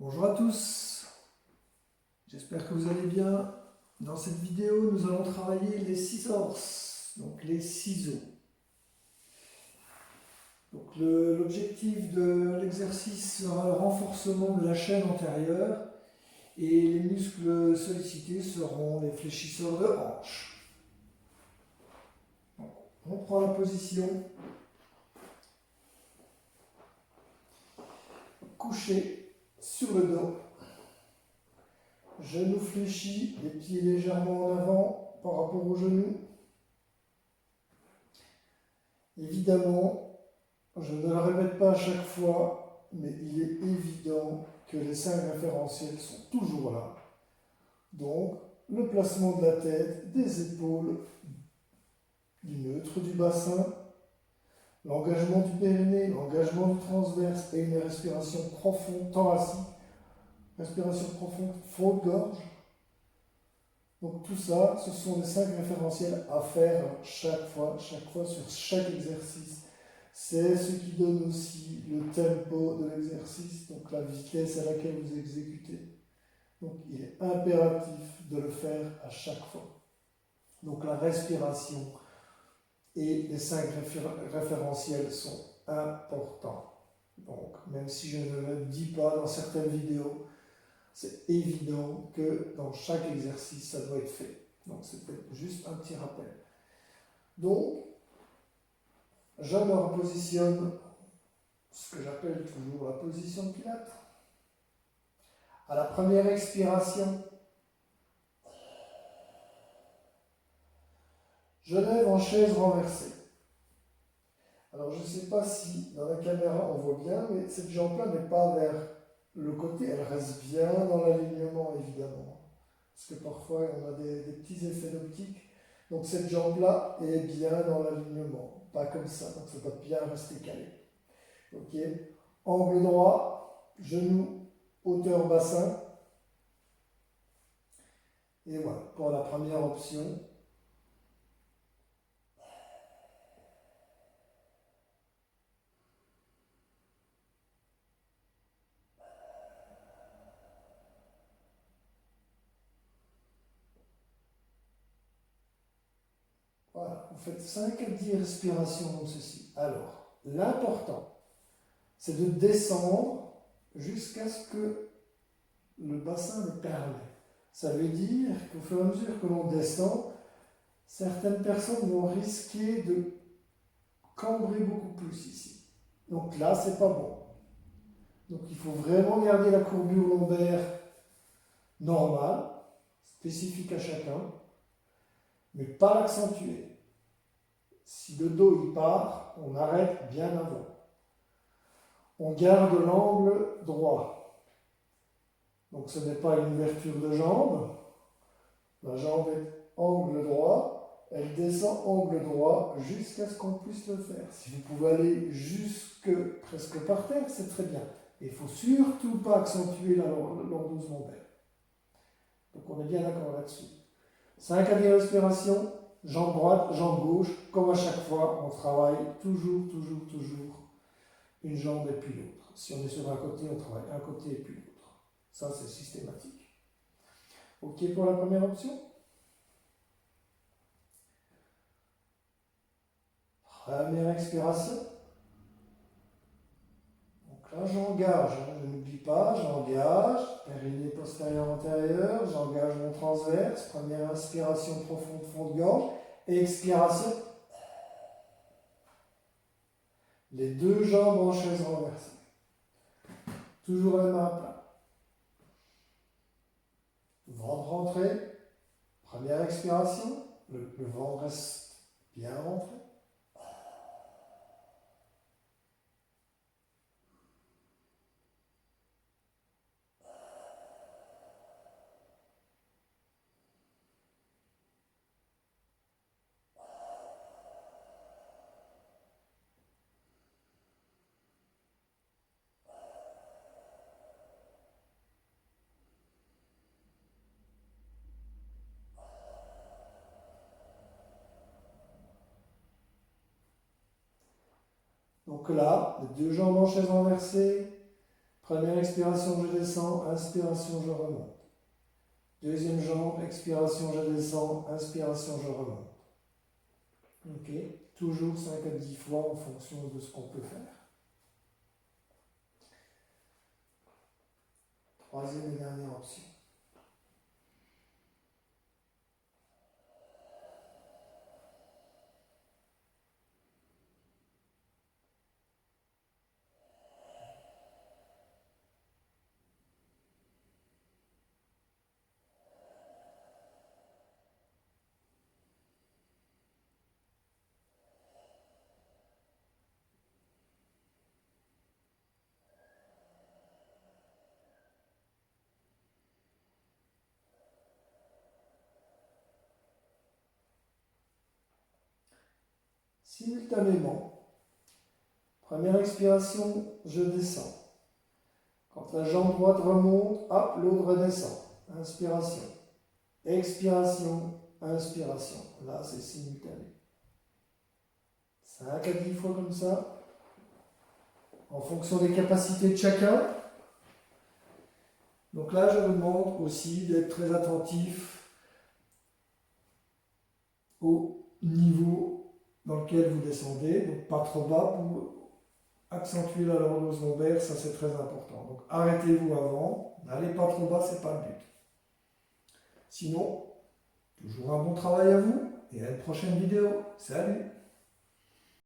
Bonjour à tous, j'espère que vous allez bien. Dans cette vidéo, nous allons travailler les scissors, donc les ciseaux. L'objectif de l'exercice sera le renforcement de la chaîne antérieure et les muscles sollicités seront les fléchisseurs de hanche. Donc, on prend la position couché sur le dos, genoux fléchis, les pieds légèrement en avant par rapport aux genoux. Évidemment, je ne le répète pas à chaque fois, mais il est évident que les cinq référentiels sont toujours là. Donc, le placement de la tête, des épaules, du neutre du bassin, l'engagement du périnée, l'engagement du transverse et une respiration profonde thoracique, respiration profonde, fond de gorge. Donc tout ça, ce sont les cinq référentiels à faire chaque fois sur chaque exercice. C'est ce qui donne aussi le tempo de l'exercice, donc la vitesse à laquelle vous exécutez. Donc il est impératif de le faire à chaque fois. Donc la respiration et les cinq référentiels sont importants. Donc même si je ne le dis pas dans certaines vidéos, c'est évident que dans chaque exercice, ça doit être fait. Donc c'était juste un petit rappel. Donc, je me repositionne, ce que j'appelle toujours la position de Pilates. À la première expiration, je lève en chaise renversée. Alors je ne sais pas si dans la caméra on voit bien, mais cette jambe-là n'est pas vers le côté, elle reste bien dans l'alignement évidemment. Parce que parfois on a des petits effets d'optique. Donc cette jambe-là est bien dans l'alignement, pas comme ça, donc ça doit bien rester calé. Ok. Angle droit, genou, hauteur bassin. Et voilà, pour la première option. Voilà, vous faites 5 à 10 respirations comme ceci. Alors, l'important, c'est de descendre jusqu'à ce que le bassin le permet. Ça veut dire qu'au fur et à mesure que l'on descend, certaines personnes vont risquer de cambrer beaucoup plus ici. Donc là, c'est pas bon. Donc il faut vraiment garder la courbure lombaire normale, spécifique à chacun, mais pas l'accentuer. Si le dos il part, on arrête bien avant. On garde l'angle droit. Donc ce n'est pas une ouverture de jambe. La jambe est angle droit, elle descend angle droit jusqu'à ce qu'on puisse le faire. Si vous pouvez aller jusque presque par terre, c'est très bien. Il ne faut surtout pas accentuer la lordose lombaire. Donc on est bien d'accord là-dessus. 5 à 10 respirations, jambe droite, jambe gauche, comme à chaque fois, on travaille toujours une jambe et puis l'autre. Si on est sur un côté, on travaille un côté et puis l'autre. Ça, c'est systématique. OK pour la première option? Première expiration. Donc là, j'engage. Je n'oublie pas, j'engage. Périnée postérieur antérieur. J'engage mon transverse. Première inspiration profonde, fond de gorge. Expiration. Les deux jambes en chaise renversée. Toujours la main à plat. Ventre rentré. Première expiration. Le ventre reste bien rentré. Donc là, les deux jambes en chaise renversée, Première expiration, je descends, inspiration, je remonte. Deuxième jambe, expiration, je descends, inspiration, je remonte. Ok, toujours 5 à 10 fois en fonction de ce qu'on peut faire. Troisième et dernière option. Simultanément, première expiration, je descends. Quand la jambe droite remonte, hop, l'autre redescend. Inspiration. Expiration, inspiration. Là, c'est simultané. 5 à 10 fois comme ça, en fonction des capacités de chacun. Donc là, je vous demande aussi d'être très attentif au niveau dans lequel vous descendez. Donc pas trop bas pour accentuer la lordose lombaire, ça c'est très important. Donc arrêtez-vous avant, n'allez pas trop bas, c'est pas le but. Sinon, toujours un bon travail à vous et à une prochaine vidéo. Salut!